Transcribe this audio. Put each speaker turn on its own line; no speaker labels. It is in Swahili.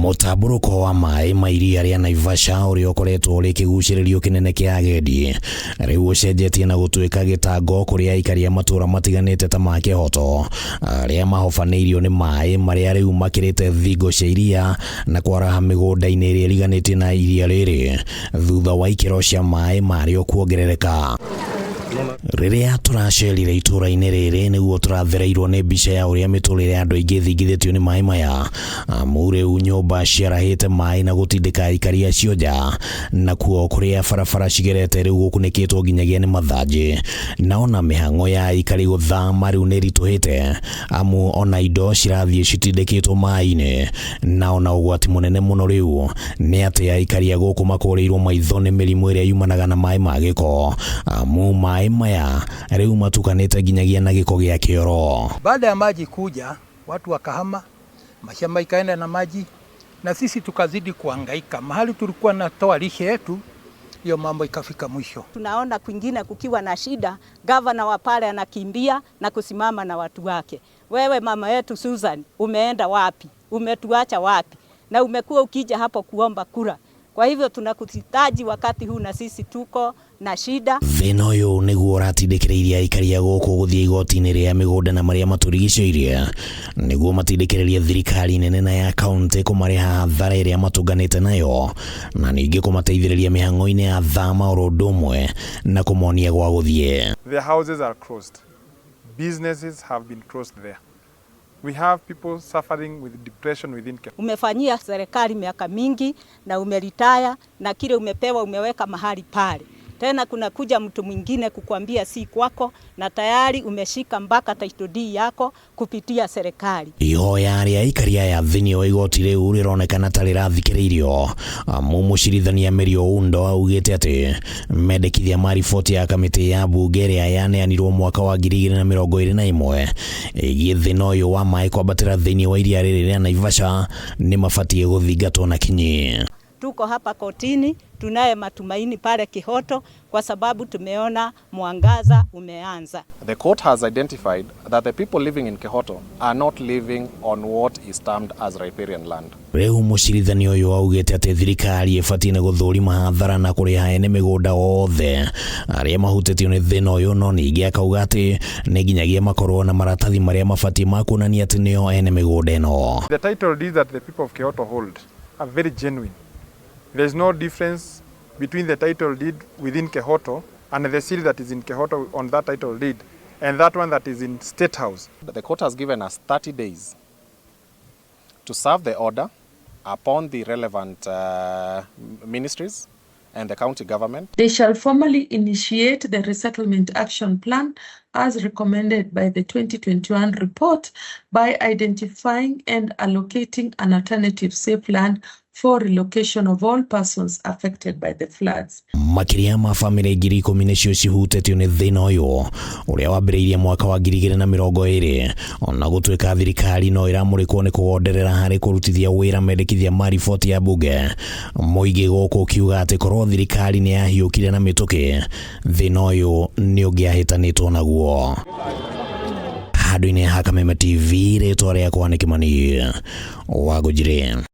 Mũtambũrũko wa maĩ ma iria rĩa Naivasha ũrĩa ũkoretwo ũrĩ kĩgucĩrĩrio kĩnene kĩa agendi rĩu ũcenjetie na gũtuĩka gĩtango kũrĩ aikari a matũũra matiganĩte ta ma Kĩhoto arĩa mahobanĩirio nĩ maĩ marĩa rĩu makĩrĩte thingo cia iria na kwaraha mĩgũnda-inĩ ĩrĩa ĩriganĩtie na iria rĩrĩ thutha wa ikĩro cia maĩ marĩo kuongerereka. Rĩrĩa tũracerire itũũra-inĩ rĩrĩ nĩguo tũrathereirwo nĩ mbica ya ũrĩa mĩtũrĩre ya andũ aingĩ ĩthingithĩtio nĩ maĩ maya. Rĩu nyũmba ciarahĩte maĩ na gũtindĩka aikari acio nja, nakuo kũrĩa barabara cigerete rĩu gũkunĩkĩtwo nginyagia nĩ mathanjĩ, na ona mĩhang'o ya aikari gũthama rĩu nĩ ritũhĩte amu ona indo cirathiĩ citindĩkĩtwo maĩ-inĩ, na ona ũgwati mũnene mũno rĩu nĩ atĩ aikari a gũkũ makũrĩirwo maitho nĩ mĩrimũ ĩrĩa yumanaga na maĩ ma gĩko amu maĩ maya rĩu matukanĩte nginyagia na gĩko gĩa kĩoro.
Baada ya maji kuja, watu wakahama, mashamba ikaenda na maji na sisi tukazidi kuhangaika. Mahali tulikuwa natoa lishe yetu, hiyo mambo ikafika mwisho.
Tunaona kwingine kukiwa na shida, gavana wa pale anakimbia na kusimama na watu wake. Wewe mama yetu Susan, umeenda wapi? Umetuacha wapi? Na umekuwa ukija hapo kuomba kura. Kwa hivyo tunakuhitaji wakati huu na sisi tuko na shida.
Thĩna ũyũ nĩguo ũratindĩkĩrĩirie aikari a gũkũ gũthiĩ igoti-inĩ rĩa mĩgũnda na marĩa matũrigicĩirie nĩguo matindĩkĩrĩrie thirikari nene na ya kaunti kũmarĩha hathara ĩrĩa matũnganĩte nayo, na ningĩ kũmateithĩrĩria mĩhang'o-inĩ ya thama oro ũndũ ũmwe na kũmonia gwa gũthiĩ.
The houses are closed. Businesses have been closed there. We have people suffering with depression within Kenya.
Umefanyia serikali miaka mingi na umeritaya na kile umepewa umeweka mahali pale. Tena kuna kuja mtu mwingine kukuambia si kwako na tayari umeshika mpaka title deed yako kupitia serikali. Ihoya rĩa aikari aya thĩinĩ wa igoti rĩu rĩronekana ta rĩrathikĩrĩirio. Mũcirithania Mary Oundo augĩte atĩ mendekithia ma riboti ya kamĩtĩ ya bunge ĩrĩa yaneanirwo mwaka wa 2021 ĩgiĩ thĩna ũyũ wa maĩ kwambatĩra thĩinĩ wa iria rĩrĩ rĩa Naivasha nĩ mabatiĩ gũthingatwo na kinyi. Tuko hapa kotini, tunaye matumaini pale Kĩhoto kwa sababu tumeona mwangaza umeanza.
The court has identified that the people living in Kĩhoto are not living on what is termed as riparian land.
Rĩu mũcirithania ũyũ augĩte atĩ thirikari ĩbatiĩ nĩ gũthũrima hathara na kũrĩha ene mĩgũnda othe arĩa mahutĩtio nĩ thĩna ũyũ, no ningĩ akauga atĩ nĩ nginyagia makorwo na maratathi marĩa mabatiĩ ma kuonania atĩ nĩo ene mĩgũnda ĩno.
The title deeds that the people of Kyoto hold are very genuine. There is no difference between the title deed within Kyoto and the seal that is in Kyoto on that title deed and that one that is in State House.
The court has given us 30 days to serve the order upon the relevant ministries and the county government.
They shall formally initiate the resettlement action plan as recommended by the 2021 report by identifying and allocating an alternative safe land for relocation of all persons affected by the floods.
Makĩria ma famĩlĩ 10,000 nĩcio cihutĩtio nĩ thĩna ũyũ ũrĩa wambĩrĩirie mwaka wa 2020, ona gũtuĩka thirikari no ĩramũrĩkwo nĩ kũwonderera harĩ kũrutithia wĩra mendekithia ma riboti ya bunge. Mũingĩ gũkũ ũkiuga atĩ korwo thirikari nĩ yahiũkire na mĩtũkĩ, thĩna ũyũ nĩ ũngĩahĩtanĩtwo naguo. Handũ-inĩ ha Kameme TV, rĩtwa rĩakwa nĩ Kĩmani Wangũnjiri.